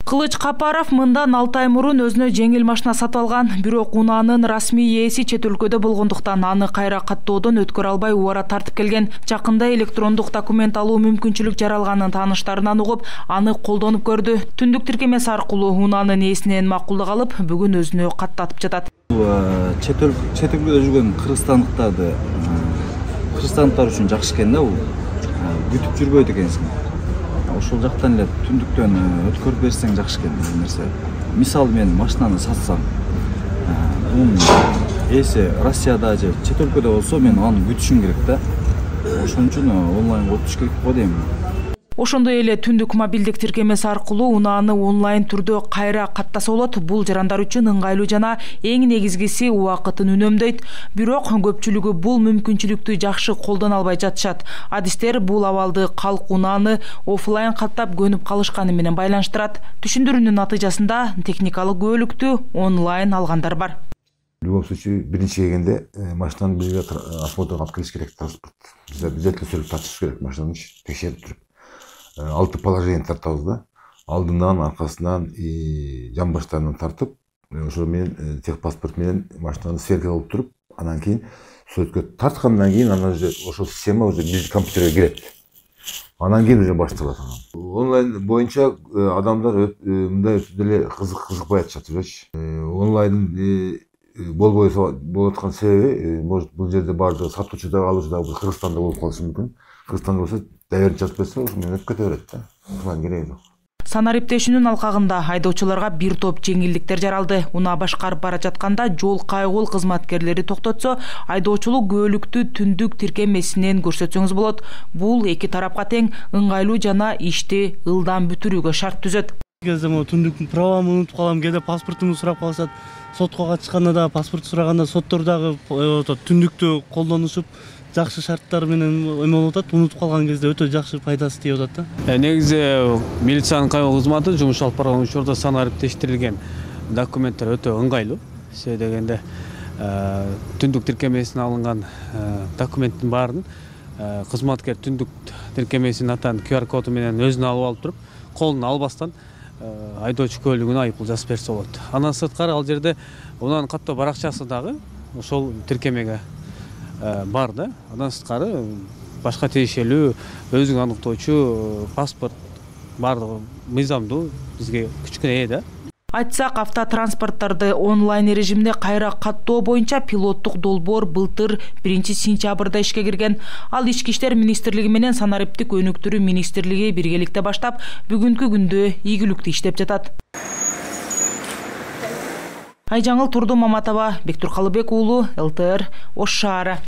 Кылыч Капаров мындан 6 ай мурун өзүнө жеңил машина сатып алган, бирок унаанын расмий ээси чет өлкөдө болгондуктан аны кайра каттоодон өткөрө албай убара тартып келген. Жакында электрондук документ алуу мүмкүнчүлүк жаралганын тааныштарынан угуп, аны колдонуп көрдү. Түндүк тиркемеси аркылуу унаанын ээсинен макулдук алып, бүгүн өзүнө каттатып жатат. Чет өлкөдө жүргөн кыргызстандыктар үчүн жакшы экен да, бул күтүп жүрбөйт экенсиң. Ошол жактан эле түндүктөн өткөрүп берсең жакшы экен деген нерсе. Мисалы мен машинаны сатсам, мунун ээси Россияда же чет өлкөдө болсо, мен аны күтүшүм керек да. Ошон үчүн онлайн өтүш керек го дейм. Ошондой эле түндүк мобилдик тиркемеси аркылуу унааны онлайн түрдө кайра каттаса болот. Бул жарандар үчүн ыңгайлуу жана эң негизгиси убакытын үнөмдөйт. Бирок көпчүлүгү бул мүмкүнчүлүктү жакшы колдоно албай жатышат. Адистер бул абалды калк унааны офлайн каттап көнүп калышканы менен байланыштырат. Түшүндүрүүнүн натыйжасында техникалык көөлүктү онлайн алгандар бар. В любом случае, биринчи келгенде машинаны бизге осмотрга алып келиш керек, транспорт. Биз обязательно сүрүп тартыш керек машинаны, текшерип туруп. 6 положение тартабыз да. Алдынан, аркасынан, жан баштарынан тартып, ошо менен техпаспорт менен машинаны сверка кылып туруп, анан кийин сүрөткө тарткандан кийин анан уже ошол система уже биздин компьютерге кирет. Анан кийин уже башталат. Онлайн боюнча адамдар мындай деле кызыкпай атышат элечи. Онлайн болбой болуп аткан себеби, может бул жерде баардыгы сатуучу да, алуучу да Кыргызстанда болуп калышы мүмкүн. Кыргызстанда болсо доверие жазып берсе, ошо менен өтүп кете берет да. Ушундан кереги жок. Санариптешүүнүн алкагында айдоочуларга бир топ жеңилдиктер жаралды. Унаа башкарып бара жатканда жол кайгыл кызматкерлери токтотсо, айдоочулук күбөлүктү түндүк тиркемесинен көрсөтсөңүз болот. Бул эки тарапка тең ыңгайлуу жана ишти ылдам бүтүрүүгө шарт түзөт. Кезде түндүк правамды унутуп калам, кээде паспортумду сурап калышат. Сотко катышканда да паспорт сураганда соттор дагы түндүктү колдонушуп, жакшы шарттар менен эме болуп атат. Унутуп калган кезде өтө жакшы пайдасы тийип атат да. Негизи милициянын кайгыл кызматы жумуш алып барган учурда санариптештирилген документтер өтө ыңгайлуу. Себеби дегенде түндүк тиркемесине алынган документтин баарын кызматкер түндүк тиркемесинин атан QR коду менен өзүнө алып туруп, колуна албастан айдоочу көлүгүнө айыппул жазып берсе болот. Андан сырткары ал жерде унан каттоо баракчасы дагы ошол тиркемеге бар да. Андан сырткары башка тиешелүү өзүн аныктоочу паспорт бардыгы мыйзамдуу бизге күчкүнө ээ да. Айтсак, автотранспорттарды онлайн режимде кайра каттоо боюнча пилоттук долбоор былтыр 1-сентябрда ишке кирген. Ал Ички иштер министрлиги менен Санариптик өнүктүрүү министрлиги биргеликте баштап, бүгүнкү күндө ийгиликтүү иштеп жатат. Айжаңыл Турду Маматова, Бектур Калыбек уулу, ЛТР, Ош шаары.